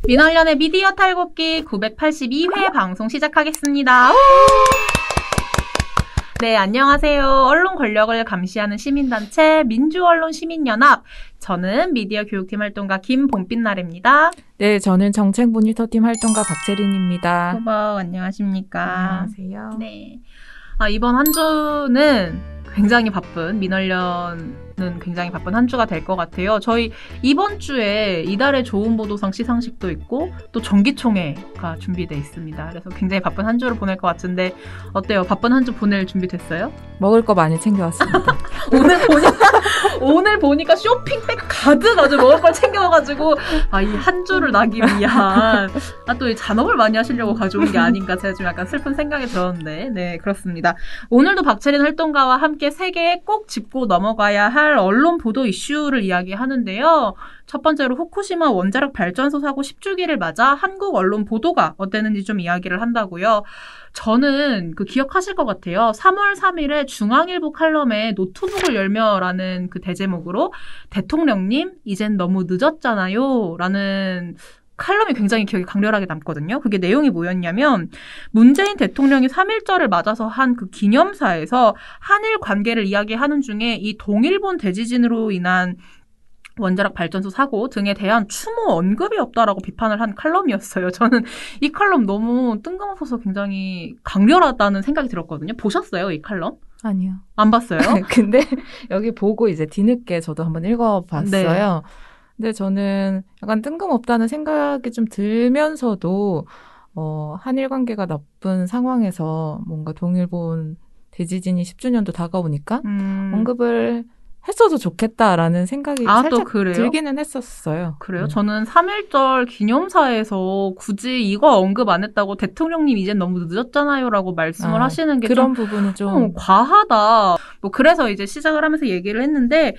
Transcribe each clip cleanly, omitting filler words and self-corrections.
민원련의 미디어 탈곡기 982회 방송 시작하겠습니다. 네, 안녕하세요. 언론 권력을 감시하는 시민단체 민주언론시민연합. 저는 미디어 교육팀 활동가 김봄빛날입니다. 네, 저는 정책 모니터팀 활동가 박재린입니다. 후보 안녕하십니까? 안녕하세요. 네. 이번 한 주는 굉장히 바쁜 민원련은 굉장히 바쁜 한 주가 될 것 같아요. 저희 이번 주에 이달의 좋은 보도상 시상식도 있고 또 정기총회가 준비돼 있습니다. 그래서 굉장히 바쁜 한 주를 보낼 것 같은데 어때요? 바쁜 한 주 보낼 준비 됐어요? 먹을 거 많이 챙겨왔습니다. 오늘 보니까 쇼핑백 가득 아주 먹을 걸 챙겨와가지고 이 한 주를 나기 위한 또 이 잔업을 많이 하시려고 가져온 게 아닌가 제가 좀 약간 슬픈 생각이 들었는데 네 그렇습니다. 오늘도 박채린 활동가와 함께 세계에 꼭 짚고 넘어가야 할 언론 보도 이슈를 이야기하는데요. 첫 번째로 후쿠시마 원자력 발전소 사고 10주기를 맞아 한국 언론 보도가 어땠는지 좀 이야기를 한다고요. 저는 기억하실 것 같아요. 3월 3일에 중앙일보 칼럼에 노트북을 열며라는 그 대제목으로 대통령님 이젠 너무 늦었잖아요 라는 칼럼이 굉장히 기억에 강렬하게 남거든요. 그게 내용이 뭐였냐면 문재인 대통령이 3.1절을 맞아서 한 그 기념사에서 한일 관계를 이야기하는 중에 이 동일본 대지진으로 인한 원자력 발전소 사고 등에 대한 추모 언급이 없다라고 비판을 한 칼럼이었어요. 저는 이 칼럼 너무 뜬금없어서 굉장히 강렬하다는 생각이 들었거든요. 보셨어요, 이 칼럼? 아니요. 안 봤어요? 근데 여기 보고 이제 뒤늦게 저도 한번 읽어봤어요. 네. 근데 저는 약간 뜬금없다는 생각이 좀 들면서도 한일 관계가 나쁜 상황에서 뭔가 동일본 대지진이 10주년도 다가오니까 언급을 했어도 좋겠다라는 생각이 살짝 들기는 했었어요. 그래요? 저는 3.1절 기념사에서 굳이 이거 언급 안 했다고 대통령님 이젠 너무 늦었잖아요 라고 말씀을 하시는 게 그런 부분이 좀 과하다. 그래서 이제 시작을 하면서 얘기를 했는데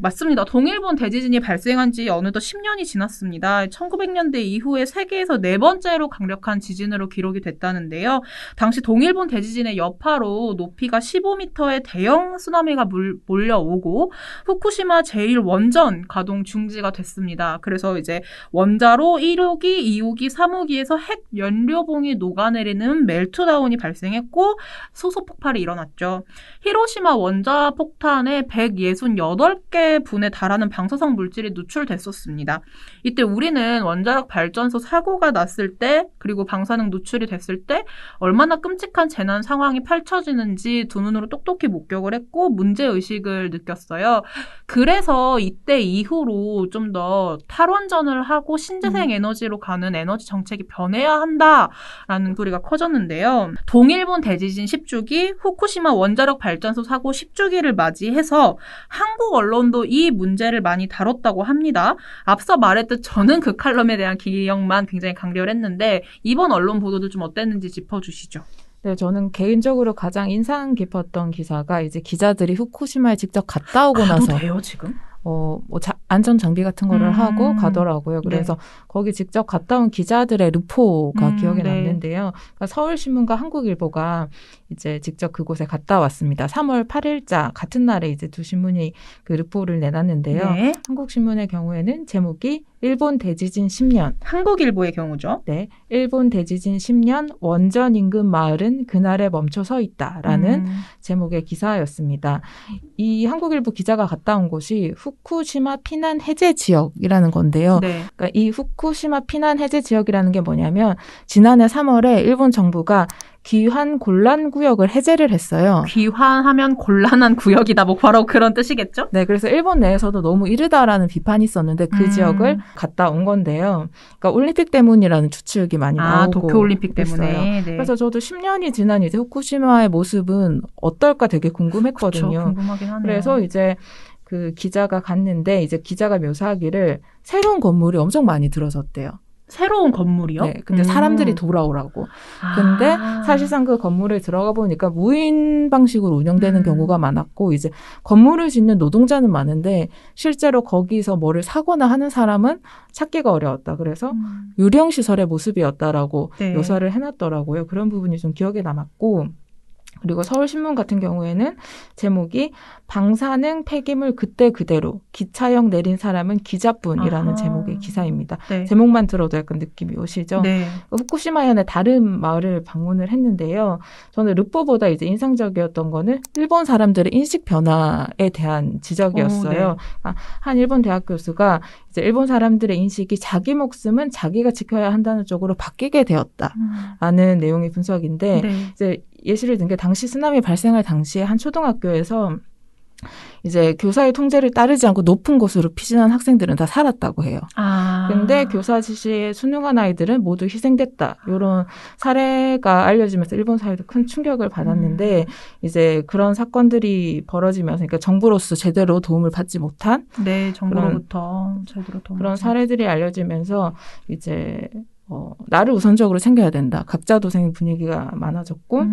맞습니다. 동일본 대지진이 발생한 지 어느덧 10년이 지났습니다. 1900년대 이후에 세계에서 4번째로 강력한 지진으로 기록이 됐다는데요. 당시 동일본 대지진의 여파로 높이가 15m의 대형 쓰나미가 몰려오고 후쿠시마 제1원전 가동 중지가 됐습니다. 그래서 이제 원자로 1호기, 2호기, 3호기에서 핵 연료봉이 녹아내리는 멜트다운이 발생했고 수소 폭발이 일어났죠. 히로시마 원자 폭탄에 168개 분에 달하는 방사성 물질이 누출됐었습니다. 이때 우리는 원자력 발전소 사고가 났을 때 그리고 방사능 누출이 됐을 때 얼마나 끔찍한 재난 상황이 펼쳐지는지 두 눈으로 똑똑히 목격을 했고 문제의식을 느꼈어요. 그래서 이때 이후로 좀 더 탈원전을 하고 신재생 에너지로 가는 에너지 정책이 변해야 한다라는 소리가 커졌는데요. 동일본 대지진 10주기, 후쿠시마 원자력 발전소 사고 10주기를 맞이해서 한국 언론도 이 문제를 많이 다뤘다고 합니다. 앞서 말했듯 저는 그 칼럼에 대한 기억만 굉장히 강렬했는데 이번 언론 보도도 좀 어땠는지 짚어주시죠. 네, 저는 개인적으로 가장 인상 깊었던 기사가 이제 기자들이 후쿠시마에 직접 갔다 오고 나서 가도 돼요, 지금? 안전 장비 같은 거를 하고 가더라고요. 그래서 네. 거기 직접 갔다 온 기자들의 루포가 기억에 네. 남는데요. 그러니까 서울신문과 한국일보가 이제 직접 그곳에 갔다 왔습니다. 3월 8일자 같은 날에 이제 두 신문이 그 루포를 내놨는데요. 네. 한국신문의 경우에는 제목이 일본 대지진 10년. 한국일보의 경우죠. 네. 일본 대지진 10년 원전 인근 마을은 그날에 멈춰 서 있다라는 제목의 기사였습니다. 이 한국일보 기자가 갔다 온 곳이 후쿠시마 피난 해제 지역이라는 건데요. 네. 그러니까 이 후쿠시마 피난 해제 지역이라는 게 뭐냐면 지난해 3월에 일본 정부가 귀환 곤란 구역을 해제를 했어요. 귀환하면 곤란한 구역이다. 바로 그런 뜻이겠죠? 네, 그래서 일본 내에서도 너무 이르다라는 비판이 있었는데 그 지역을 갔다 온 건데요. 그러니까 올림픽 때문이라는 추측이 많이 나오고 도쿄올림픽 때문에. 네. 그래서 저도 10년이 지난 이제 후쿠시마의 모습은 어떨까 되게 궁금했거든요. 그쵸, 궁금하긴 하네요. 그래서 이제 그 기자가 갔는데 이제 기자가 묘사하기를 새로운 건물이 엄청 많이 들어섰대요. 새로운 건물이요? 네. 근데 사람들이 돌아오라고. 근데 사실상 그 건물에 들어가 보니까 무인 방식으로 운영되는 경우가 많았고 이제 건물을 짓는 노동자는 많은데 실제로 거기서 뭐를 사거나 하는 사람은 찾기가 어려웠다. 그래서 유령 시설의 모습이었다라고 네. 묘사를 해놨더라고요. 그런 부분이 좀 기억에 남았고 그리고 서울신문 같은 경우에는 제목이 방사능 폐기물 그때 그대로 기차역 내린 사람은 기자뿐이라는 제목의 기사입니다. 네. 제목만 들어도 약간 느낌이 오시죠? 네. 후쿠시마현의 다른 마을을 방문을 했는데요. 저는 르포보다 이제 인상적이었던 거는 일본 사람들의 인식 변화에 대한 지적이었어요. 네. 한 일본 대학 교수가 이제 일본 사람들의 인식이 자기 목숨은 자기가 지켜야 한다는 쪽으로 바뀌게 되었다라는 내용의 분석인데 네. 이제 예시를 든 게 당시 쓰나미 발생할 당시에 한 초등학교에서 이제 교사의 통제를 따르지 않고 높은 곳으로 피신한 학생들은 다 살았다고 해요. 근데 교사 지시에 순응한 아이들은 모두 희생됐다. 이런 사례가 알려지면서 일본 사회도 큰 충격을 받았는데 이제 그런 사건들이 벌어지면서 그러니까 정부로서 제대로 도움을 받지 못한 네, 정부로부터 제대로 도움을 그런 사례들이 알려지면서 이제 나를 우선적으로 챙겨야 된다. 각자 도생 분위기가 많아졌고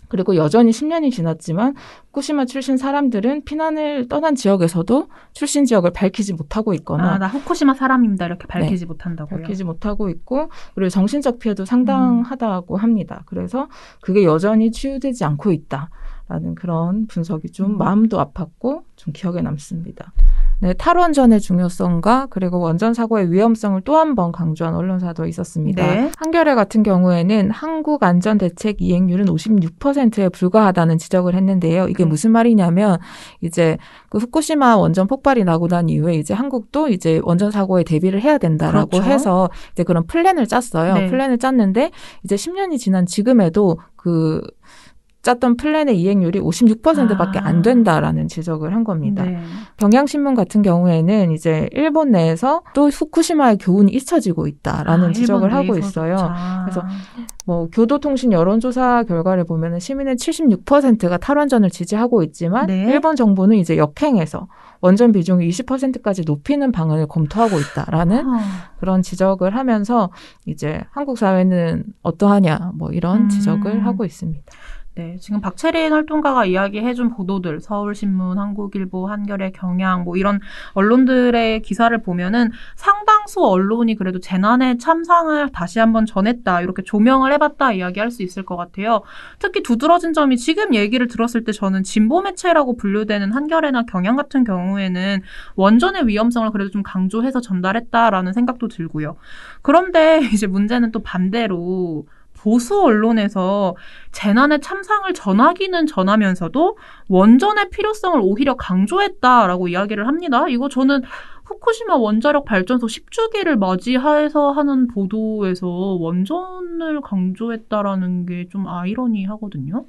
그리고 여전히 10년이 지났지만 후쿠시마 출신 사람들은 피난을 떠난 지역에서도 출신 지역을 밝히지 못하고 있거나 나 후쿠시마 사람입니다. 이렇게 밝히지 못한다고요? 밝히지 못하고 있고 그리고 정신적 피해도 상당하다고 합니다. 그래서 그게 여전히 치유되지 않고 있다라는 그런 분석이 좀 마음도 아팠고 좀 기억에 남습니다. 네, 탈원전의 중요성과 그리고 원전 사고의 위험성을 또 한 번 강조한 언론사도 있었습니다. 네. 한겨레 같은 경우에는 한국 안전대책 이행률은 56%에 불과하다는 지적을 했는데요. 이게 무슨 말이냐면 이제 그 후쿠시마 원전 폭발이 나고 난 이후에 이제 한국도 이제 원전 사고에 대비를 해야 된다라고 그렇죠. 해서 이제 그런 플랜을 짰어요. 네. 플랜을 짰는데 이제 10년이 지난 지금에도 그 짰던 플랜의 이행률이 56%밖에 안 된다라는 지적을 한 겁니다. 네. 경향신문 같은 경우에는 이제 일본 내에서 또 후쿠시마의 교훈이 잊혀지고 있다라는 지적을 하고 있어요. 그래서 뭐 교도통신 여론조사 결과를 보면은 시민의 76%가 탈원전을 지지하고 있지만 네. 일본 정부는 이제 역행해서 원전 비중을 20%까지 높이는 방안을 검토하고 있다라는 그런 지적을 하면서 이제 한국 사회는 어떠하냐 뭐 이런 지적을 하고 있습니다. 네, 지금 박채린 활동가가 이야기해준 보도들, 서울신문, 한국일보, 한겨레, 경향, 뭐 이런 언론들의 기사를 보면은 상당수 언론이 그래도 재난의 참상을 다시 한번 전했다, 이렇게 조명을 해봤다 이야기할 수 있을 것 같아요. 특히 두드러진 점이 지금 얘기를 들었을 때 저는 진보 매체라고 분류되는 한겨레나 경향 같은 경우에는 원전의 위험성을 그래도 좀 강조해서 전달했다라는 생각도 들고요. 그런데 이제 문제는 또 반대로 보수 언론에서 재난의 참상을 전하기는 전하면서도 원전의 필요성을 오히려 강조했다라고 이야기를 합니다. 이거 저는 후쿠시마 원자력 발전소 10주기를 맞이해서 하는 보도에서 원전을 강조했다라는 게 좀 아이러니하거든요.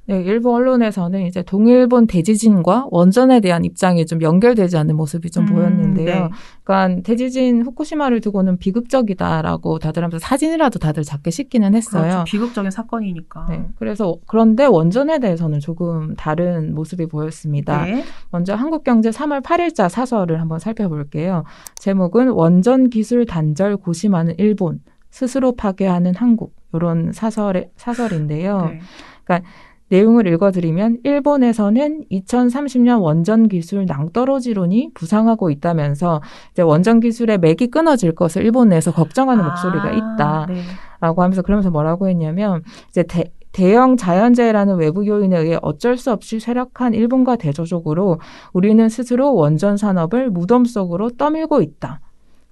네, 일본 언론에서는 이제 동일본 대지진과 원전에 대한 입장이 좀 연결되지 않는 모습이 좀 보였는데요. 네. 그러니까 대지진 후쿠시마를 두고는 비극적이다라고 다들 하면서 사진이라도 다들 작게 싣기는 했어요. 그렇죠. 비극적인 사건이니까. 네, 그래서 그런데 원전에 대해서는 조금 다른 모습이 보였습니다. 네. 먼저 한국경제 3월 8일자 사설을 한번 살펴볼게요. 제목은 원전 기술 단절 고심하는 일본, 스스로 파괴하는 한국 이런 사설인데요. 네. 그러니까 내용을 읽어드리면 일본에서는 2030년 원전 기술 낭떠러지론이 부상하고 있다면서 이제 원전 기술의 맥이 끊어질 것을 일본 내에서 걱정하는 목소리가 있다라고 네. 하면서 그러면서 뭐라고 했냐면 이제 대형 자연재해라는 외부 요인에 의해 어쩔 수 없이 쇠락한 일본과 대조적으로 우리는 스스로 원전 산업을 무덤 속으로 떠밀고 있다.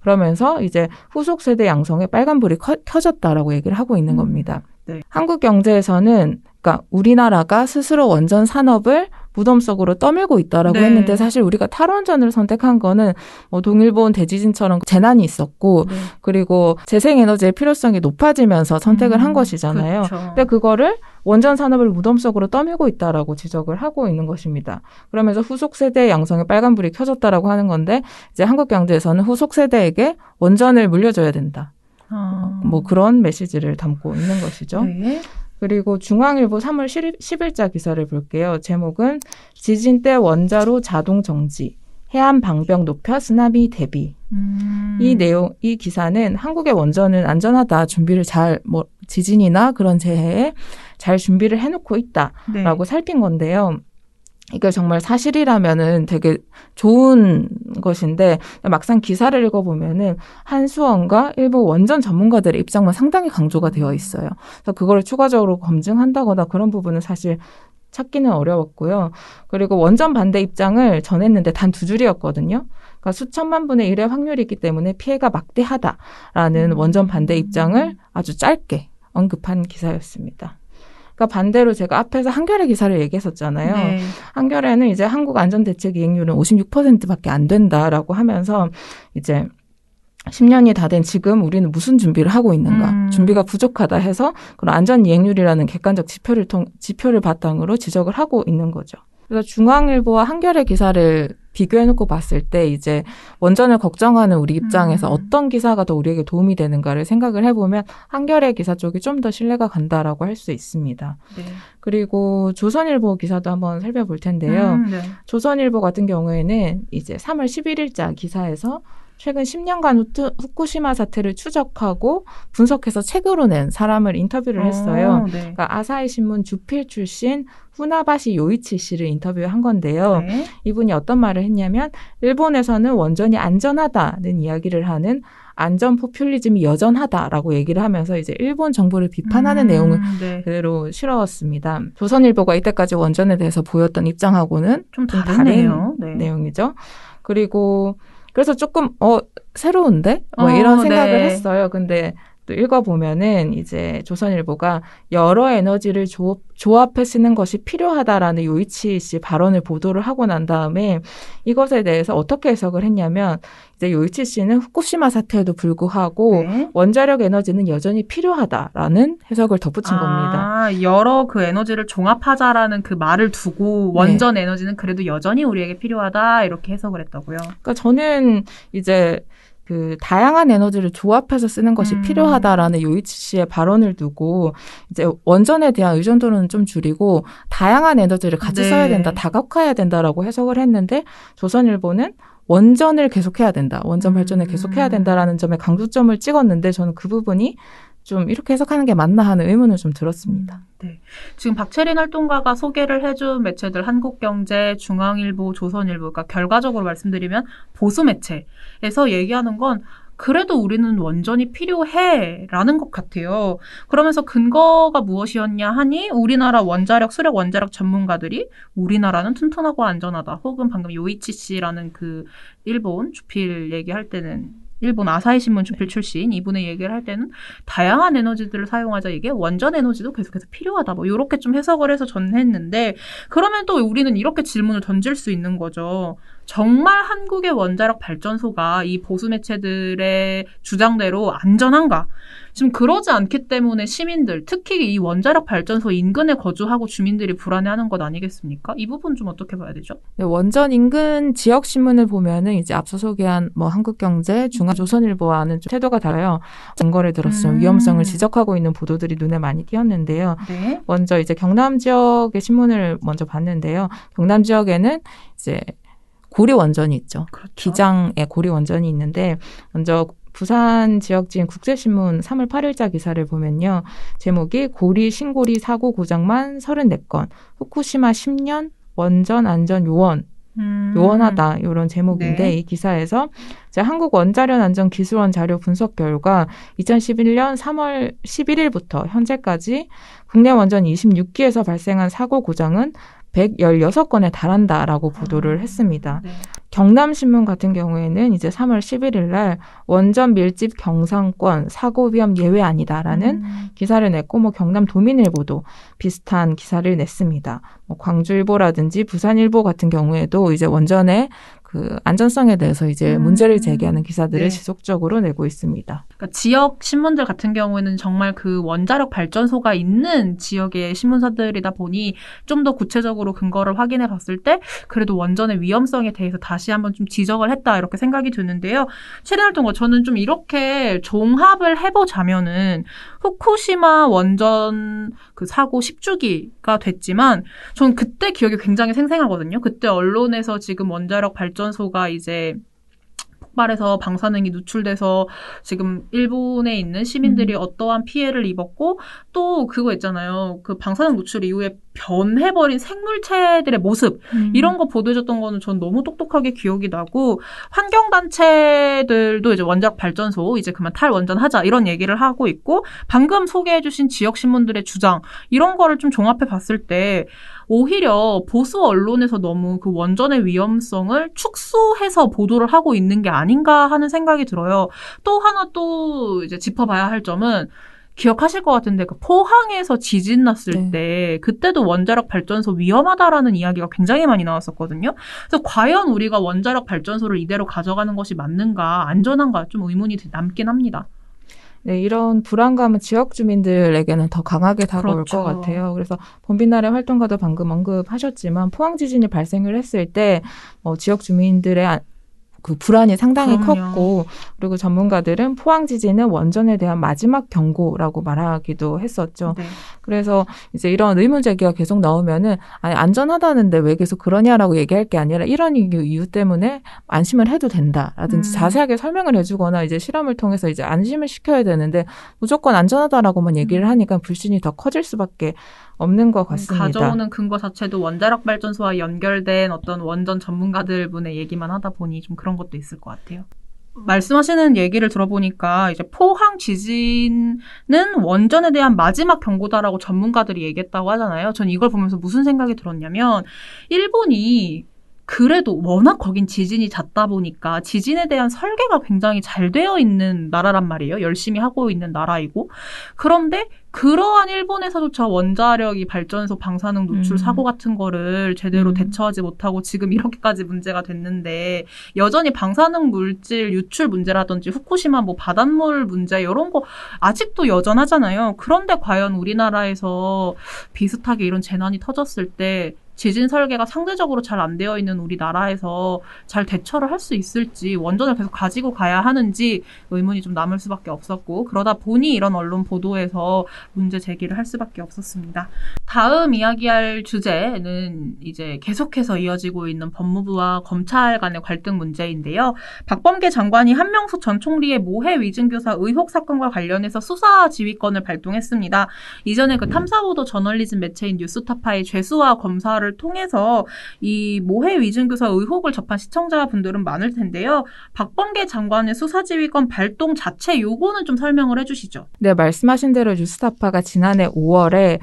그러면서 이제 후속 세대 양성에 빨간불이 켜졌다라고 얘기를 하고 있는 겁니다. 네. 한국 경제에서는 그러니까 우리나라가 스스로 원전 산업을 무덤 속으로 떠밀고 있다라고 네. 했는데 사실 우리가 탈원전을 선택한 거는 뭐 동일본 대지진처럼 재난이 있었고 네. 그리고 재생에너지의 필요성이 높아지면서 선택을 한 것이잖아요. 그렇죠. 근데 그거를 원전 산업을 무덤 속으로 떠밀고 있다라고 지적을 하고 있는 것입니다. 그러면서 후속 세대의 양성에 빨간불이 켜졌다라고 하는 건데 이제 한국 경제에서는 후속 세대에게 원전을 물려줘야 된다. 뭐 그런 메시지를 담고 있는 것이죠. 네. 그리고 중앙일보 3월 10일자 기사를 볼게요. 제목은 지진 때 원자로 자동 정지, 해안 방벽 높여 쓰나미 대비. 이 기사는 한국의 원전은 안전하다, 준비를 뭐 지진이나 그런 재해에 잘 준비를 해놓고 있다라고 네. 살핀 건데요. 이게 정말 사실이라면은 되게 좋은 것인데 막상 기사를 읽어보면은 한수원과 일부 원전 전문가들의 입장만 상당히 강조가 되어 있어요. 그래서 그걸 추가적으로 검증한다거나 그런 부분은 사실 찾기는 어려웠고요. 그리고 원전 반대 입장을 전했는데 단 2줄이었거든요. 그러니까 수천만 분의 1의 확률이 있기 때문에 피해가 막대하다라는 원전 반대 입장을 아주 짧게 언급한 기사였습니다. 그러니까 반대로 제가 앞에서 한겨레 기사를 얘기했었잖아요. 네. 한겨레는 이제 한국 안전대책 이행률은 56%밖에 안 된다라고 하면서 이제 10년이 다 된 지금 우리는 무슨 준비를 하고 있는가. 준비가 부족하다 해서 그런 안전 이행률이라는 객관적 지표를 바탕으로 지적을 하고 있는 거죠. 그래서 중앙일보와 한겨레 기사를 비교해놓고 봤을 때 이제 원전을 걱정하는 우리 입장에서 어떤 기사가 더 우리에게 도움이 되는가를 생각을 해보면 한겨레 기사 쪽이 좀 더 신뢰가 간다라고 할 수 있습니다. 네. 그리고 조선일보 기사도 한번 살펴볼 텐데요. 네. 조선일보 같은 경우에는 이제 3월 11일자 기사에서 최근 10년간 후쿠시마 사태를 추적하고 분석해서 책으로 낸 사람을 인터뷰를 했어요. 네. 그러니까 아사히 신문 주필 출신 후나바시 요이치 씨를 인터뷰한 건데요. 네. 이분이 어떤 말을 했냐면 일본에서는 원전이 안전하다는 이야기를 하는 안전 포퓰리즘이 여전하다라고 얘기를 하면서 이제 일본 정부를 비판하는 내용을 네. 그대로 실어왔습니다. 조선일보가 이때까지 원전에 대해서 보였던 입장하고는 좀 다른 네. 내용이죠. 그리고 그래서 조금 새로운데? 이런 생각을 네. 했어요. 근데 또 읽어보면은 이제 조선일보가 여러 에너지를 조합해 쓰는 것이 필요하다라는 요이치 씨 발언을 보도를 하고 난 다음에 이것에 대해서 어떻게 해석을 했냐면 이제 요이치 씨는 후쿠시마 사태에도 불구하고 네. 원자력 에너지는 여전히 필요하다라는 해석을 덧붙인 겁니다. 여러 그 에너지를 종합하자라는 그 말을 두고 원전 네. 에너지는 그래도 여전히 우리에게 필요하다 이렇게 해석을 했다고요. 그러니까 저는 이제 그 다양한 에너지를 조합해서 쓰는 것이 필요하다라는 요이치 씨의 발언을 두고 이제 원전에 대한 의존도는 좀 줄이고 다양한 에너지를 같이 네. 써야 된다, 다각화해야 된다라고 해석을 했는데 조선일보는 원전을 계속해야 된다, 원전 발전을 계속해야 된다라는 점에 강조점을 찍었는데 저는 그 부분이 좀 이렇게 해석하는 게 맞나 하는 의문을 좀 들었습니다. 네. 지금 박채린 활동가가 소개를 해준 매체들 한국경제, 중앙일보, 조선일보, 그러니까 결과적으로 말씀드리면 보수 매체에서 얘기하는 건 그래도 우리는 원전이 필요해라는 것 같아요. 그러면서 근거가 무엇이었냐 하니 우리나라 수력 원자력 전문가들이 우리나라는 튼튼하고 안전하다. 혹은 방금 요이치 씨라는 그 일본 주필 얘기할 때는 일본 아사히 신문 주필 출신 이분의 얘기를 할 때는 다양한 에너지들을 사용하자 이게 원전 에너지도 계속해서 필요하다. 뭐 이렇게 좀 해석을 해서 전했는데 그러면 또 우리는 이렇게 질문을 던질 수 있는 거죠. 정말 한국의 원자력 발전소가 이 보수 매체들의 주장대로 안전한가? 지금 그러지 않기 때문에 시민들, 특히 이 원자력 발전소 인근에 거주하고 주민들이 불안해하는 것 아니겠습니까? 이 부분 좀 어떻게 봐야 되죠? 네, 원전 인근 지역 신문을 보면은 이제 앞서 소개한 뭐 한국경제, 중앙조선일보와는 좀 태도가 달라요. 증거를 들어서 좀 위험성을 지적하고 있는 보도들이 눈에 많이 띄었는데요. 네. 먼저 이제 경남 지역의 신문을 먼저 봤는데요. 경남 지역에는 이제 고리 원전이 있죠. 그렇죠. 기장에 고리 원전이 있는데 먼저 부산 지역지인 국제신문 3월 8일자 기사를 보면요. 제목이 고리 신고리 사고 고장만 34건, 후쿠시마 10년 원전 안전 요원하다 이런 제목인데 네. 이 기사에서 이제 한국원자력안전기술원 자료 분석 결과 2011년 3월 11일부터 현재까지 국내 원전 26기에서 발생한 사고 고장은 116건에 달한다라고 보도를 했습니다. 네. 경남신문 같은 경우에는 이제 3월 11일 날 원전 밀집 경상권 사고 위험 예외 아니다라는 기사를 냈고 뭐 경남도민일보도 비슷한 기사를 냈습니다. 뭐 광주일보라든지 부산일보 같은 경우에도 이제 원전의 그 안전성에 대해서 이제 문제를 제기하는 기사들을 네. 지속적으로 내고 있습니다. 그러니까 지역 신문들 같은 경우에는 정말 그 원자력 발전소가 있는 지역의 신문사들이다 보니 좀 더 구체적으로 근거를 확인해 봤을 때 그래도 원전의 위험성에 대해서 다시 한번 좀 지적을 했다 이렇게 생각이 드는데요. 최대활동가 저는 좀 이렇게 종합을 해보자면은 후쿠시마 원전 그 사고 10주기가 됐지만 전 그때 기억이 굉장히 생생하거든요. 그때 언론에서 지금 원자력 발전소가 이제 폭발해서 방사능이 누출돼서 지금 일본에 있는 시민들이 어떠한 피해를 입었고 또 그거 있잖아요. 그 방사능 노출 이후에 변해버린 생물체들의 모습 이런 거 보도해줬던 거는 전 너무 똑똑하게 기억이 나고 환경단체들도 이제 원자력 발전소 이제 그만 탈원전하자 이런 얘기를 하고 있고 방금 소개해주신 지역신문들의 주장 이런 거를 좀 종합해 봤을 때 오히려 보수 언론에서 너무 그 원전의 위험성을 축소해서 보도를 하고 있는 게 아닌가 하는 생각이 들어요. 또 하나 또 이제 짚어봐야 할 점은 기억하실 것 같은데 그 포항에서 지진 났을 때 그때도 원자력 발전소 위험하다라는 이야기가 굉장히 많이 나왔었거든요. 그래서 과연 우리가 원자력 발전소를 이대로 가져가는 것이 맞는가 안전한가 좀 의문이 남긴 합니다. 네, 이런 불안감은 지역 주민들에게는 더 강하게 다가올 것 같아요. 그래서 봄빛날의 활동가도 방금 언급하셨지만 포항 지진이 발생을 했을 때 지역 주민들의 그 불안이 상당히 컸고 그리고 전문가들은 포항 지진은 원전에 대한 마지막 경고라고 말하기도 했었죠. 네. 그래서 이제 이런 의문 제기가 계속 나오면은 아니 안전하다는데 왜 계속 그러냐라고 얘기할 게 아니라 이런 이유 때문에 안심을 해도 된다라든지 자세하게 설명을 해주거나 이제 실험을 통해서 이제 안심을 시켜야 되는데 무조건 안전하다라고만 얘기를 하니까 불신이 더 커질 수밖에 없는 것 같습니다. 가져오는 근거 자체도 원자력 발전소와 연결된 어떤 원전 전문가들 분의 얘기만 하다 보니 좀 그런 것도 있을 것 같아요. 말씀하시는 얘기를 들어보니까 이제 포항 지진은 원전에 대한 마지막 경고다라고 전문가들이 얘기했다고 하잖아요. 전 이걸 보면서 무슨 생각이 들었냐면 일본이 그래도 워낙 거긴 지진이 잦다 보니까 지진에 대한 설계가 굉장히 잘 되어 있는 나라란 말이에요. 열심히 하고 있는 나라이고. 그런데 그러한 일본에서조차 원자력이 발전소 방사능 노출 사고 같은 거를 제대로 대처하지 못하고 지금 이렇게까지 문제가 됐는데 여전히 방사능 물질 유출 문제라든지 후쿠시마 뭐 바닷물 문제 이런 거 아직도 여전하잖아요. 그런데 과연 우리나라에서 비슷하게 이런 재난이 터졌을 때 지진 설계가 상대적으로 잘 안 되어 있는 우리나라에서 잘 대처를 할 수 있을지 원전을 계속 가지고 가야 하는지 의문이 좀 남을 수밖에 없었고 그러다 보니 이런 언론 보도에서 문제 제기를 할 수밖에 없었습니다. 다음 이야기할 주제는 이제 계속해서 이어지고 있는 법무부와 검찰 간의 갈등 문제인데요. 박범계 장관이 한명숙 전 총리의 모해 위증교사 의혹 사건과 관련해서 수사 지휘권을 발동했습니다. 이전에 그 탐사보도 저널리즘 매체인 뉴스타파의 죄수와 검사를 통해서 이 모해 위증교사 의혹을 접한 시청자분들은 많을 텐데요. 박범계 장관의 수사지휘권 발동 자체 요거는 좀 설명을 해주시죠. 네, 말씀하신 대로 뉴스타파가 지난해 5월에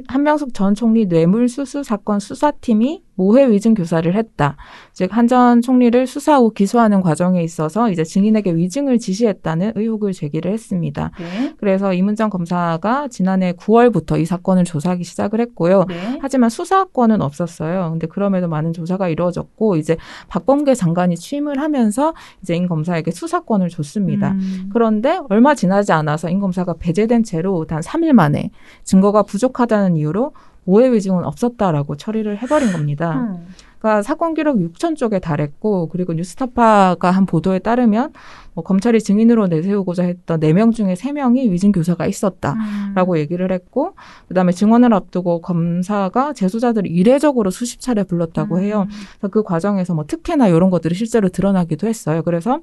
한명숙 전 총리 뇌물수수 사건 수사팀이 모해 위증 교사를 했다. 즉 한 전 총리를 수사 후 기소하는 과정에 있어서 이제 증인에게 위증을 지시했다는 의혹을 제기를 했습니다. 네. 그래서 이문정 검사가 지난해 9월부터 이 사건을 조사하기 시작을 했고요. 네. 하지만 수사권은 없었어요. 근데 그럼에도 많은 조사가 이루어졌고 이제 박범계 장관이 취임을 하면서 이제 임 검사에게 수사권을 줬습니다. 그런데 얼마 지나지 않아서 임 검사가 배제된 채로 단 3일 만에 증거가 부족하다는 이유로 모해 위증은 없었다라고 처리를 해버린 겁니다. 그러니까 사건 기록 6천 쪽에 달했고 그리고 뉴스타파가 한 보도에 따르면 검찰이 증인으로 내세우고자 했던 4명 중에 3명이 위증 교사가 있었다라고 얘기를 했고 그다음에 증언을 앞두고 검사가 재소자들을 이례적으로 수십 차례 불렀다고 해요. 그래서 그 과정에서 뭐 특혜나 이런 것들이 실제로 드러나기도 했어요. 그래서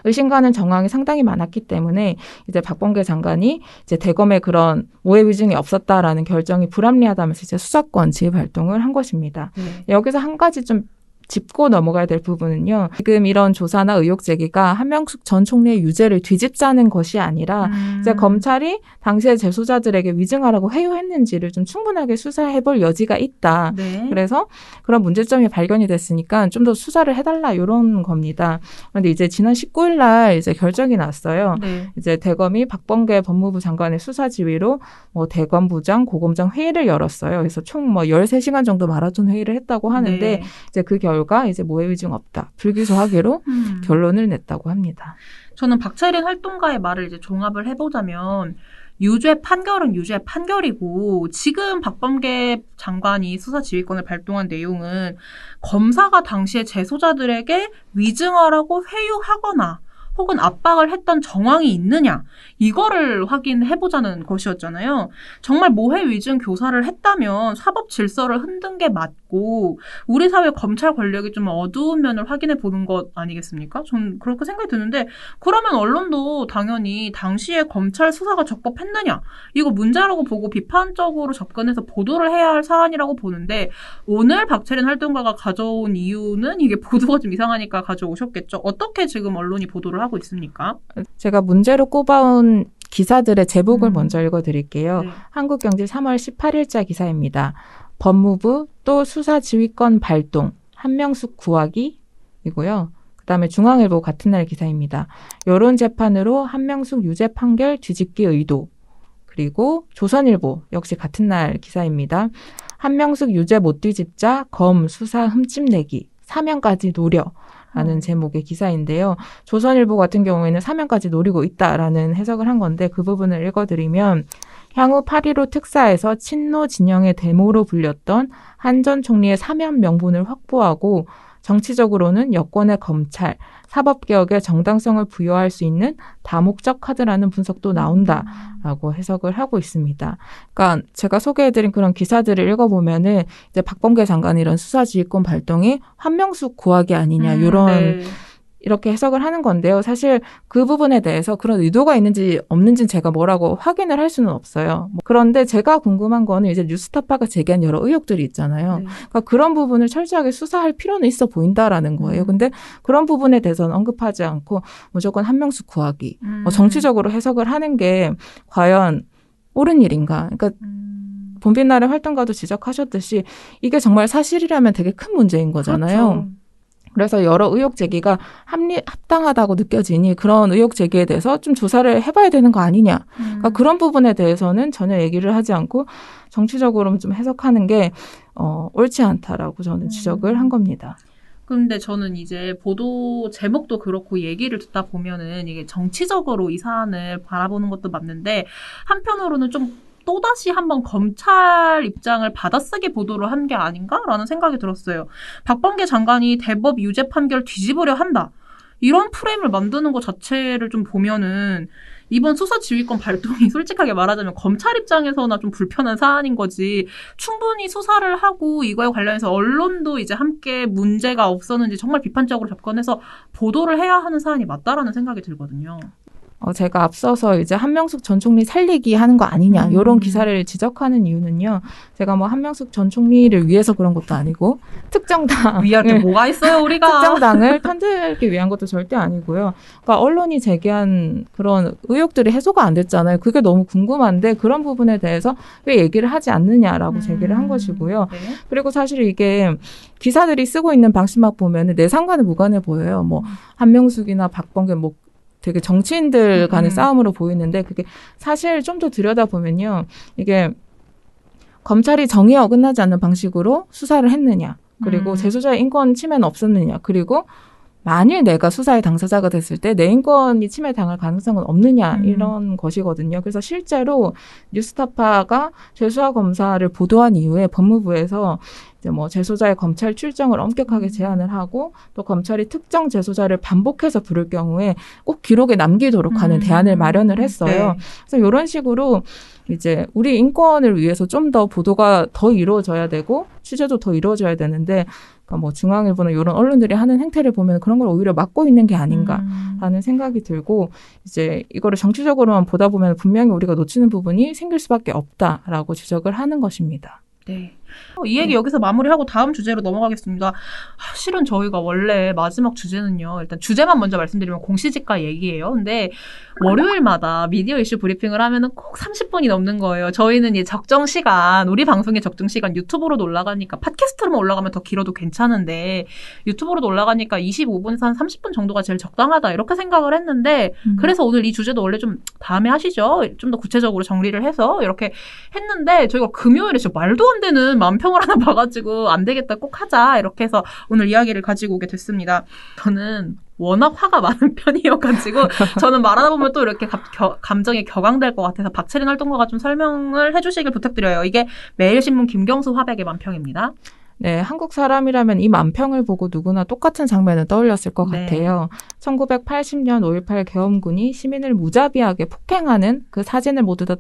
의심가는 정황이 상당히 많았기 때문에 이제 박범계 장관이 이제 대검의 그런 모해 위증이 없었다라는 결정이 불합리하다면서 이제 수사권 지휘 발동을 한 것입니다. 여기서 한 가지 좀 짚고 넘어가야 될 부분은요. 지금 이런 조사나 의혹 제기가 한명숙 전 총리의 유죄를 뒤집자는 것이 아니라 이제 검찰이 당시에 재소자들에게 위증하라고 회유했는지를 좀 충분하게 수사해볼 여지가 있다. 네. 그래서 그런 문제점이 발견이 됐으니까 좀 더 수사를 해달라 이런 겁니다. 그런데 이제 지난 19일 날 이제 결정이 났어요. 네. 이제 대검이 박범계 법무부 장관의 수사 지휘로 대검부장, 고검장 회의를 열었어요. 그래서 총 13시간 정도 마라톤 회의를 했다고 하는데 네. 이제 그 결과 이제 모해 위증 없다. 불기소하기로 결론을 냈다고 합니다. 저는 박채린 활동가의 말을 이제 종합을 해보자면 유죄 판결은 유죄 판결이고 지금 박범계 장관이 수사지휘권을 발동한 내용은 검사가 당시에 재소자들에게 위증하라고 회유하거나 혹은 압박을 했던 정황이 있느냐 이거를 확인해보자는 것이었잖아요. 정말 모해 위증 교사를 했다면 사법 질서를 흔든 게 맞고 있고 우리 사회 검찰 권력이 좀 어두운 면을 확인해 보는 것 아니겠습니까? 전 그렇게 생각이 드는데 그러면 언론도 당연히 당시에 검찰 수사가 적법했느냐 이거 문제라고 보고 비판적으로 접근해서 보도를 해야 할 사안이라고 보는데 오늘 박채린 활동가가 가져온 이유는 이게 보도가 좀 이상하니까 가져오셨겠죠. 어떻게 지금 언론이 보도를 하고 있습니까? 제가 문제로 꼽아온 기사들의 제목을 먼저 읽어드릴게요. 네. 한국경제 3월 18일자 기사입니다. 법무부 또 수사지휘권 발동, 한명숙 구하기이고요. 그다음에 중앙일보 같은 날 기사입니다. 여론재판으로 한명숙 유죄 판결 뒤집기 의도. 그리고 조선일보 역시 같은 날 기사입니다. 한명숙 유죄 못 뒤집자 검 수사 흠집내기 사면까지 노려. 라는 제목의 기사인데요. 조선일보 같은 경우에는 사면까지 노리고 있다라는 해석을 한 건데 그 부분을 읽어드리면 향후 8.15 특사에서 친노 진영의 데모로 불렸던 한 전 총리의 사면 명분을 확보하고 정치적으로는 여권의 검찰, 사법개혁의 정당성을 부여할 수 있는 다목적 카드라는 분석도 나온다라고 해석을 하고 있습니다. 그러니까 제가 소개해드린 그런 기사들을 읽어보면은 이제 박범계 장관의 이런 수사지휘권 발동이 한명숙 구하기 아니냐 이런 네. 이렇게 해석을 하는 건데요. 사실 그 부분에 대해서 그런 의도가 있는지 없는지는 제가 뭐라고 확인을 할 수는 없어요. 그런데 제가 궁금한 거는 이제 뉴스타파가 제기한 여러 의혹들이 있잖아요. 네. 그러니까 그런 부분을 철저하게 수사할 필요는 있어 보인다라는 거예요. 근데 그런 부분에 대해서는 언급하지 않고 무조건 한명숙 구하기, 정치적으로 해석을 하는 게 과연 옳은 일인가? 그러니까 봄빛날의 활동가도 지적하셨듯이 이게 정말 사실이라면 되게 큰 문제인 거잖아요. 그렇죠. 그래서 여러 의혹 제기가 합당하다고 느껴지니 그런 의혹 제기에 대해서 좀 조사를 해봐야 되는 거 아니냐. 그러니까 그런 부분에 대해서는 전혀 얘기를 하지 않고 정치적으로 좀 해석하는 게 옳지 않다라고 저는 지적을 한 겁니다. 근데 저는 이제 보도 제목도 그렇고 얘기를 듣다 보면은 이게 정치적으로 이 사안을 바라보는 것도 맞는데 한편으로는 좀 또다시 한번 검찰 입장을 받아쓰기 보도를 한 게 아닌가라는 생각이 들었어요. 박범계 장관이 대법 유죄 판결 뒤집으려 한다. 이런 프레임을 만드는 것 자체를 좀 보면은 이번 수사지휘권 발동이 솔직하게 말하자면 검찰 입장에서나 좀 불편한 사안인 거지. 충분히 수사를 하고 이거에 관련해서 언론도 이제 함께 문제가 없었는지 정말 비판적으로 접근해서 보도를 해야 하는 사안이 맞다라는 생각이 들거든요. 제가 앞서서 이제 한명숙 전 총리 살리기 하는 거 아니냐 이런 기사를 지적하는 이유는요. 제가 뭐 한명숙 전 총리를 위해서 그런 것도 아니고 특정 당 위할 게 뭐가 있어요 우리가. 특정 당을 편들기 위한 것도 절대 아니고요. 그러니까 언론이 제기한 그런 의혹들이 해소가 안 됐잖아요. 그게 너무 궁금한데 그런 부분에 대해서 왜 얘기를 하지 않느냐라고 제기를 한 것이고요. 네. 그리고 사실 이게 기사들이 쓰고 있는 방식만 보면 내상과는 무관해 보여요. 뭐 한명숙이나 박범계 뭐 되게 정치인들 간의 싸움으로 보이는데 그게 사실 좀 더 들여다보면요. 이게 검찰이 정의에 어긋나지 않는 방식으로 수사를 했느냐. 그리고 재소자의 인권 침해는 없었느냐. 그리고 만일 내가 수사의 당사자가 됐을 때 내 인권이 침해당할 가능성은 없느냐 이런 것이거든요. 그래서 실제로 뉴스타파가 재수사 검사를 보도한 이후에 법무부에서 이제 뭐 재소자의 검찰 출정을 엄격하게 제한을 하고 또 검찰이 특정 재소자를 반복해서 부를 경우에 꼭 기록에 남기도록 하는 대안을 마련을 했어요. 네. 그래서 이런 식으로 이제 우리 인권을 위해서 좀 더 보도가 더 이루어져야 되고 취재도 더 이루어져야 되는데 그러니까 뭐 중앙일보나 이런 언론들이 하는 행태를 보면 그런 걸 오히려 막고 있는 게 아닌가라는 생각이 들고 이제 이거를 정치적으로만 보다 보면 분명히 우리가 놓치는 부분이 생길 수밖에 없다라고 지적을 하는 것입니다. 네. 이 얘기 여기서 마무리하고 다음 주제로 넘어가겠습니다. 실은 저희가 원래 마지막 주제는요. 일단 주제만 먼저 말씀드리면 공시지가 얘기예요. 근데 월요일마다 미디어 이슈 브리핑을 하면은 꼭 30분이 넘는 거예요. 저희는 이 적정 시간, 우리 방송의 적정 시간 유튜브로도 올라가니까 팟캐스트로만 올라가면 더 길어도 괜찮은데 유튜브로도 올라가니까 25분에서 한 30분 정도가 제일 적당하다 이렇게 생각을 했는데 그래서 오늘 이 주제도 원래 좀 다음에 하시죠. 좀 더 구체적으로 정리를 해서 이렇게 했는데 저희가 금요일에 진짜 말도 안 되는 만평을 하나 봐가지고 안 되겠다 꼭 하자 이렇게 해서 오늘 이야기를 가지고 오게 됐습니다. 저는 워낙 화가 많은 편이어가지고 저는 말하다 보면 또 이렇게 감정이 격앙될 것 같아서 박채린 활동가가 좀 설명을 해주시길 부탁드려요. 이게 매일신문 김경수 화백의 만평입니다. 네, 한국 사람이라면 이 만평을 보고 누구나 똑같은 장면을 떠올렸을 것 같아요. 1980년 5.18 계엄군이 시민을 무자비하게 폭행하는 그 사진을 모두 다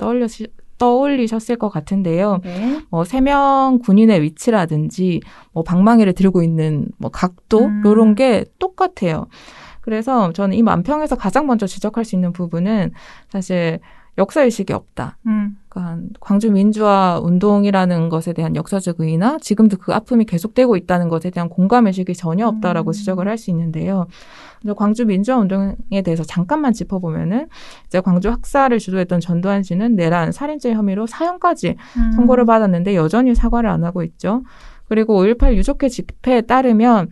떠올리셨을 것 같은데요. 네. 3명 군인의 위치라든지 방망이를 들고 있는 각도 이런 게 똑같아요. 그래서 저는 이 만평에서 가장 먼저 지적할 수 있는 부분은 사실 역사의식이 없다. 그러니까 광주 민주화 운동이라는 것에 대한 역사적 의의나 지금도 그 아픔이 계속되고 있다는 것에 대한 공감의식이 전혀 없다라고 지적을 할 수 있는데요. 광주 민주화 운동에 대해서 잠깐만 짚어보면은 이제 광주 학살을 주도했던 전두환 씨는 내란, 살인죄 혐의로 사형까지 선고를 받았는데 여전히 사과를 안 하고 있죠. 그리고 5.18 유족회 집회에 따르면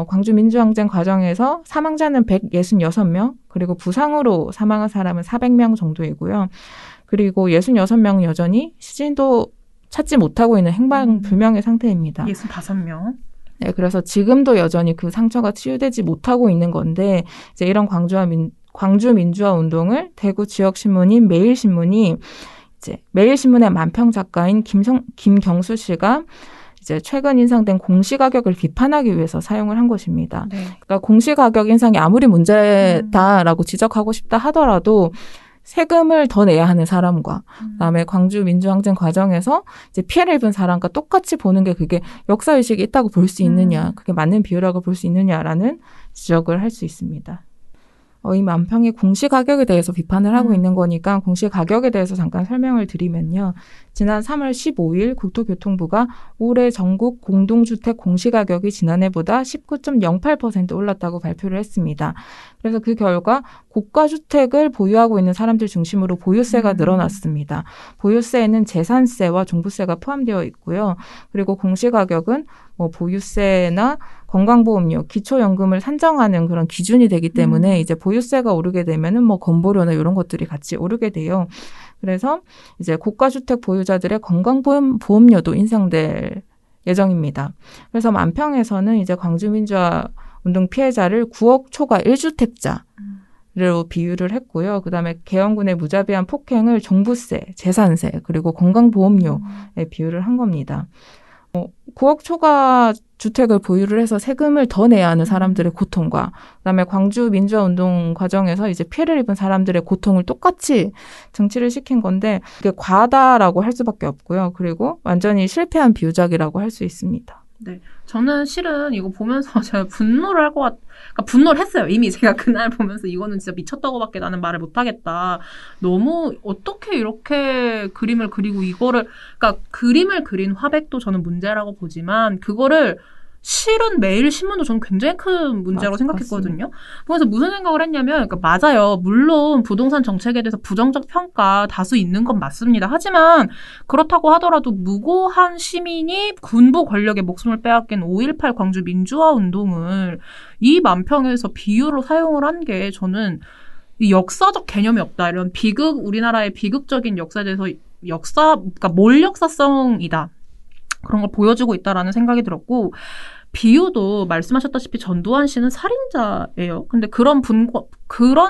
광주 민주항쟁 과정에서 사망자는 166명, 그리고 부상으로 사망한 사람은 400명 정도이고요. 그리고 66명 여전히 시신도 찾지 못하고 있는 행방불명의 상태입니다. 65명. 네, 그래서 지금도 여전히 그 상처가 치유되지 못하고 있는 건데, 이제 이런 광주 민주화 운동을 대구 지역 신문인 매일신문이 이제 매일신문의 만평 작가인 김경수 씨가 이제 최근 인상된 공시가격을 비판하기 위해서 사용을 한 것입니다. 네. 그러니까 공시가격 인상이 아무리 문제다라고 지적하고 싶다 하더라도 세금을 더 내야 하는 사람과 그다음에 광주 민주항쟁 과정에서 이제 피해를 입은 사람과 똑같이 보는 게 그게 역사의식이 있다고 볼 수 있느냐, 그게 맞는 비유라고 볼 수 있느냐라는 지적을 할 수 있습니다. 이 만평이 공시가격에 대해서 비판을 하고 있는 거니까 공시가격에 대해서 잠깐 설명을 드리면요. 지난 3월 15일 국토교통부가 올해 전국 공동주택 공시가격이 지난해보다 19.08% 올랐다고 발표를 했습니다. 그래서 그 결과 고가주택을 보유하고 있는 사람들 중심으로 보유세가 늘어났습니다. 보유세에는 재산세와 종부세가 포함되어 있고요. 그리고 공시가격은 보유세나 건강보험료, 기초연금을 산정하는 그런 기준이 되기 때문에 이제 보유세가 오르게 되면은 건보료나 이런 것들이 같이 오르게 돼요. 그래서 이제 고가주택 보유자들의 건강보험료도 인상될 예정입니다. 그래서 만평에서는 이제 광주민주화 운동 피해자를 9억 초과 1주택자로 비유를 했고요. 그다음에 계엄군의 무자비한 폭행을 종부세, 재산세, 그리고 건강보험료에 비유를 한 겁니다. 9억 초과 주택을 보유를 해서 세금을 더 내야 하는 사람들의 고통과 그다음에 광주 민주화 운동 과정에서 이제 피해를 입은 사람들의 고통을 똑같이 정치를 시킨 건데 그게 과하다라고 할 수밖에 없고요. 그리고 완전히 실패한 비유작이라고 할 수 있습니다. 네, 저는 실은 이거 보면서 제가 분노를 할 것 그러니까 분노를 했어요. 이미 제가 그날 보면서 이거는 진짜 미쳤다고밖에 나는 말을 못하겠다. 너무 어떻게 이렇게 그림을 그리고 이거를 그러니까 그림을 그린 화백도 저는 문제라고 보지만 그거를 실은 매일신문도 저는 굉장히 큰 문제라고 생각했거든요. 그래서 무슨 생각을 했냐면, 그러니까 맞아요. 물론 부동산 정책에 대해서 부정적 평가 다수 있는 건 맞습니다. 하지만 그렇다고 하더라도 무고한 시민이 군부 권력의 목숨을 빼앗긴 5.18 광주 민주화 운동을 이 만평에서 비유로 사용을 한 게 저는 이 역사적 개념이 없다. 이런 우리나라의 비극적인 역사에 대해서 그러니까 몰역사성이다. 그런 걸 보여주고 있다라는 생각이 들었고 비유도 말씀하셨다시피 전두환 씨는 살인자예요. 근데 그런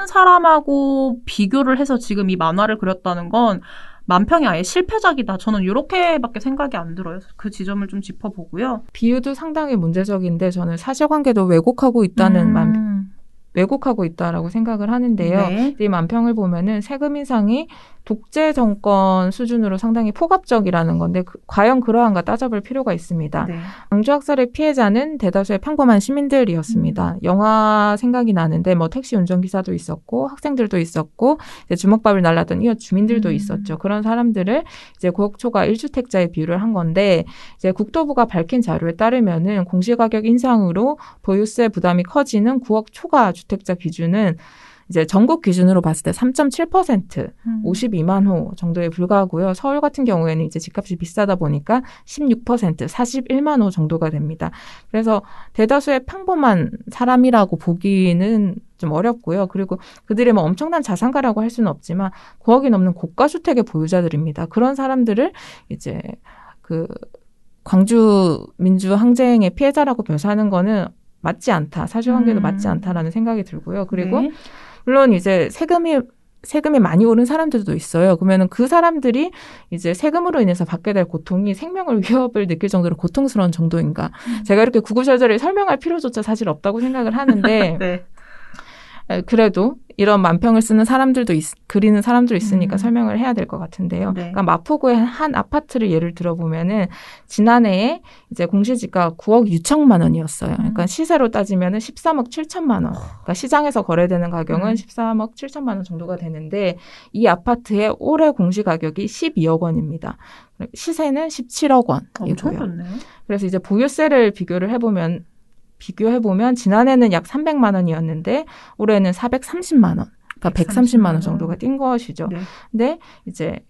사람하고 비교를 해서 지금 이 만화를 그렸다는 건 만평이 아예 실패작이다. 저는 이렇게밖에 생각이 안 들어요. 그 지점을 좀 짚어보고요. 비유도 상당히 문제적인데 저는 사실관계도 왜곡하고 있다라고 생각을 하는데요. 네. 이 만평을 보면은 세금 인상이 독재 정권 수준으로 상당히 폭압적이라는 건데 과연 그러한가 따져볼 필요가 있습니다. 네. 광주 학살의 피해자는 대다수의 평범한 시민들이었습니다. 영화 생각이 나는데 택시 운전기사도 있었고 학생들도 있었고 이제 주먹밥을 날랐던 이웃 주민들도 있었죠. 그런 사람들을 이제 9억 초과 1주택자에 비유를 한 건데 이제 국토부가 밝힌 자료에 따르면은 공시가격 인상으로 보유세 부담이 커지는 9억 초과 주택자 기준은 이제 전국 기준으로 봤을 때 3.7%, 52만 호 정도에 불과하고요. 서울 같은 경우에는 이제 집값이 비싸다 보니까 16%, 41만 호 정도가 됩니다. 그래서 대다수의 평범한 사람이라고 보기는 좀 어렵고요. 그리고 그들이 엄청난 자산가라고 할 수는 없지만 9억이 넘는 고가주택의 보유자들입니다. 그런 사람들을 이제 광주 민주항쟁의 피해자라고 묘사하는 거는 맞지 않다. 사실관계도 맞지 않다라는 생각이 들고요. 그리고 네. 물론 이제 세금이 많이 오른 사람들도 있어요. 그러면은 그 사람들이 이제 세금으로 인해서 받게 될 고통이 생명을 위협을 느낄 정도로 고통스러운 정도인가. 제가 이렇게 구구절절히 설명할 필요조차 사실 없다고 생각을 하는데 네. 그래도 이런 만평을 쓰는 사람들도 그리는 사람도 있으니까 설명을 해야 될 것 같은데요. 네. 그러니까 마포구의 한 아파트를 예를 들어보면은 지난해에 이제 공시지가 9억 6천만 원이었어요. 그러니까 시세로 따지면은 13억 7천만 원. 그러니까 시장에서 거래되는 가격은 13억 7천만 원 정도가 되는데 이 아파트의 올해 공시 가격이 12억 원입니다. 시세는 17억 원이고요. 엄청 좋네요. 그래서 이제 보유세를 비교해보면 지난해는 약 300만 원이었는데 올해는 430만 원. 그러니까 130만 원 정도가 뛴 것이죠. 네. 근데 이제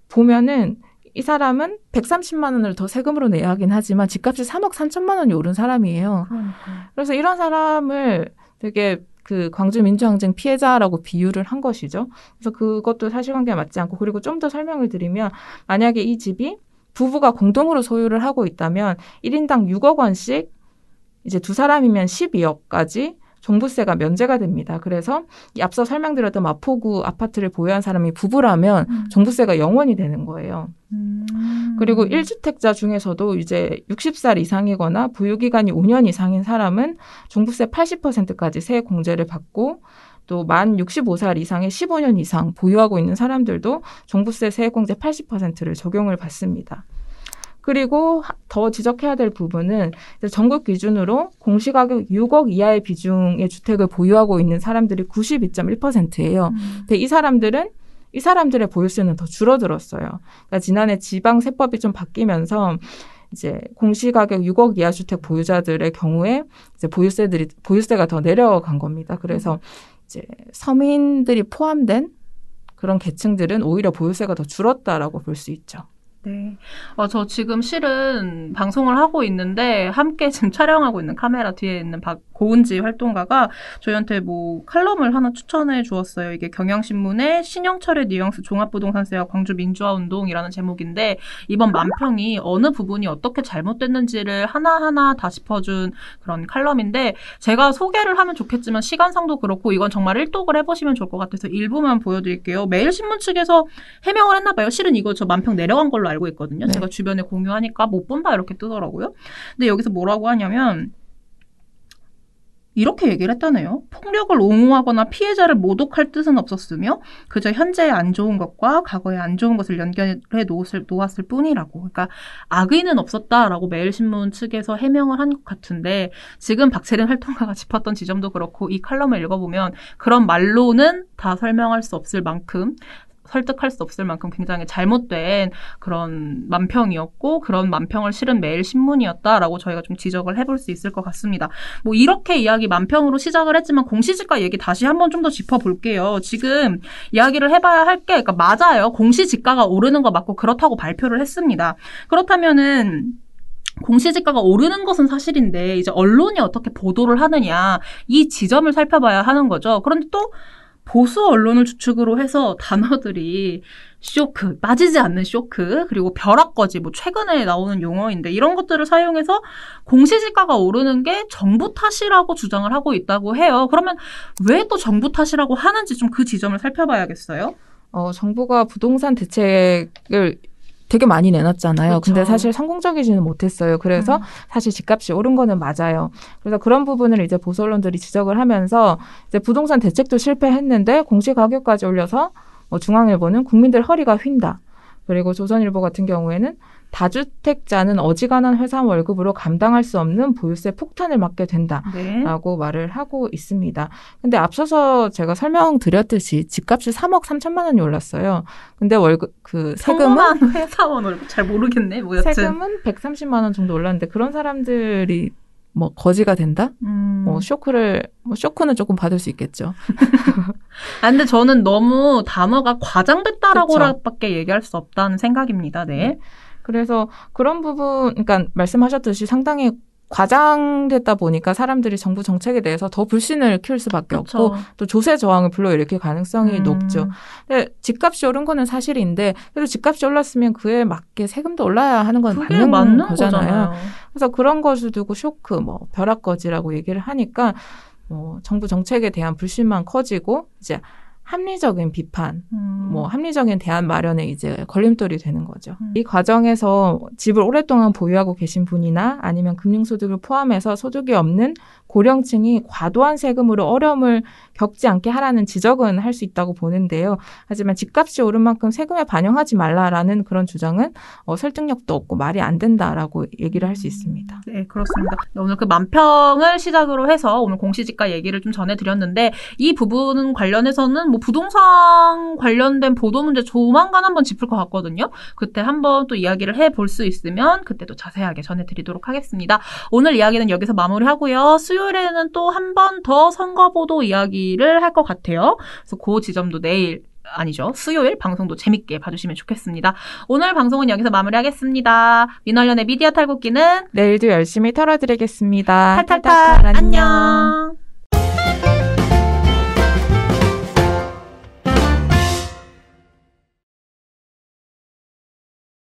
보면은 이 사람은 130만 원을 더 세금으로 내야 하긴 하지만 집값이 3억 3천만 원이 오른 사람이에요. 그래서 이런 사람을 되게 그 광주 민주항쟁 피해자라고 비유를 한 것이죠. 그래서 그것도 사실관계가 맞지 않고, 그리고 좀 더 설명을 드리면 만약에 이 집이 부부가 공동으로 소유를 하고 있다면 1인당 6억 원씩 이제 두 사람이면 12억까지 종부세가 면제가 됩니다. 그래서 이 앞서 설명드렸던 마포구 아파트를 보유한 사람이 부부라면 종부세가 0원이 되는 거예요. 그리고 1주택자 중에서도 이제 60살 이상이거나 보유기간이 5년 이상인 사람은 종부세 80%까지 세액 공제를 받고, 또 만 65살 이상의 15년 이상 보유하고 있는 사람들도 종부세 세액 공제 80%를 적용을 받습니다. 그리고 더 지적해야 될 부분은 전국 기준으로 공시가격 6억 이하의 비중의 주택을 보유하고 있는 사람들이 92.1%예요. 근데 이 사람들의 보유세는 더 줄어들었어요. 그러니까 지난해 지방세법이 좀 바뀌면서 이제 공시가격 6억 이하 주택 보유자들의 경우에 이제 보유세가 더 내려간 겁니다. 그래서 이제 서민들이 포함된 그런 계층들은 오히려 보유세가 더 줄었다라고 볼 수 있죠. 네. 저 지금 실은 방송을 하고 있는데 함께 지금 촬영하고 있는 카메라 뒤에 있는 고은지 활동가가 저희한테 뭐 칼럼을 하나 추천해 주었어요. 이게 경향신문의 신영철의 뉘앙스 종합부동산세와 광주 민주화운동이라는 제목인데, 이번 만평이 어느 부분이 어떻게 잘못됐는지를 하나하나 다 짚어준 그런 칼럼인데, 제가 소개를 하면 좋겠지만 시간상도 그렇고 이건 정말 일독을 해보시면 좋을 것 같아서 일부만 보여드릴게요. 매일신문 측에서 해명을 했나 봐요. 실은 이거 저 만평 내려간 걸로 알고 있거든요. 네. 제가 주변에 공유하니까 못 본다 이렇게 뜨더라고요. 근데 여기서 뭐라고 하냐면 이렇게 얘기를 했다네요. 폭력을 옹호하거나 피해자를 모독할 뜻은 없었으며 그저 현재의 안 좋은 것과 과거의 안 좋은 것을 연결해 놓았을 뿐이라고. 그러니까 악의는 없었다라고 매일신문 측에서 해명을 한 것 같은데, 지금 박채린 활동가가 짚었던 지점도 그렇고 이 칼럼을 읽어보면 그런 말로는 다 설명할 수 없을 만큼, 설득할 수 없을 만큼 굉장히 잘못된 그런 만평이었고, 그런 만평을 실은 매일신문이었다라고 저희가 좀 지적을 해볼 수 있을 것 같습니다. 뭐 이렇게 이야기 만평으로 시작을 했지만 공시지가 얘기 다시 한번 좀 더 짚어볼게요. 지금 이야기를 해봐야 할 게, 그러니까 맞아요. 공시지가가 오르는 거 맞고 그렇다고 발표를 했습니다. 그렇다면은 공시지가가 오르는 것은 사실인데 이제 언론이 어떻게 보도를 하느냐, 이 지점을 살펴봐야 하는 거죠. 그런데 또 보수 언론을 주축으로 해서 단어들이 쇼크, 빠지지 않는 쇼크, 그리고 벼락거지, 뭐 최근에 나오는 용어인데 이런 것들을 사용해서 공시지가가 오르는 게 정부 탓이라고 주장을 하고 있다고 해요. 그러면 왜 또 정부 탓이라고 하는지 좀 그 지점을 살펴봐야겠어요. 정부가 부동산 대책을 되게 많이 내놨잖아요. 그렇죠. 근데 사실 성공적이지는 못했어요. 그래서 사실 집값이 오른 거는 맞아요. 그래서 그런 부분을 이제 보수 언론들이 지적을 하면서 이제 부동산 대책도 실패했는데 공시 가격까지 올려서 중앙일보는 국민들 허리가 휜다. 그리고 조선일보 같은 경우에는 다주택자는 어지간한 회사 월급으로 감당할 수 없는 보유세 폭탄을 맞게 된다라고 말을 하고 있습니다. 근데 앞서서 제가 설명드렸듯이 집값이 3억 3천만 원이 올랐어요. 근데 세금은 회사원 월급 잘 모르겠네. 뭐 여튼 세금은 130만 원 정도 올랐는데 그런 사람들이 뭐 거지가 된다? 쇼크는 조금 받을 수 있겠죠. 근데 저는 너무 단어가 과장됐다라고밖에 얘기할 수 없다는 생각입니다. 네. 그래서 그런 부분, 그러니까 말씀하셨듯이 상당히 과장됐다 보니까 사람들이 정부 정책에 대해서 더 불신을 키울 수밖에 그렇죠. 없고 또 조세 저항을 불러일으킬 가능성이 높죠. 근데 집값이 오른 거는 사실인데 그래도 집값이 올랐으면 그에 맞게 세금도 올라야 하는 건 맞는 거잖아요. 그래서 그런 것을 두고 쇼크, 벼락거지라고 얘기를 하니까 정부 정책에 대한 불신만 커지고 이제 합리적인 비판, 합리적인 대안 마련에 이제 걸림돌이 되는 거죠. 이 과정에서 집을 오랫동안 보유하고 계신 분이나 아니면 금융소득을 포함해서 소득이 없는 고령층이 과도한 세금으로 어려움을 겪지 않게 하라는 지적은 할 수 있다고 보는데요. 하지만 집값이 오른 만큼 세금에 반영하지 말라라는 그런 주장은 설득력도 없고 말이 안 된다라고 얘기를 할 수 있습니다. 네, 그렇습니다. 오늘 그 만평을 시작으로 해서 오늘 공시지가 얘기를 좀 전해드렸는데 이 부분 관련해서는 뭐 부동산 관련된 보도 문제 조만간 한번 짚을 것 같거든요. 그때 한번 또 이야기를 해볼 수 있으면 그때 또 자세하게 전해드리도록 하겠습니다. 오늘 이야기는 여기서 마무리하고요. 수요일에는 또 한 번 더 선거보도 이야기를 할 것 같아요. 그래서 그 지점도 수요일 방송도 재밌게 봐주시면 좋겠습니다. 오늘 방송은 여기서 마무리하겠습니다. 민원련의 미디어 탈곡기는 내일도 열심히 털어드리겠습니다. 탈탈탈 안녕.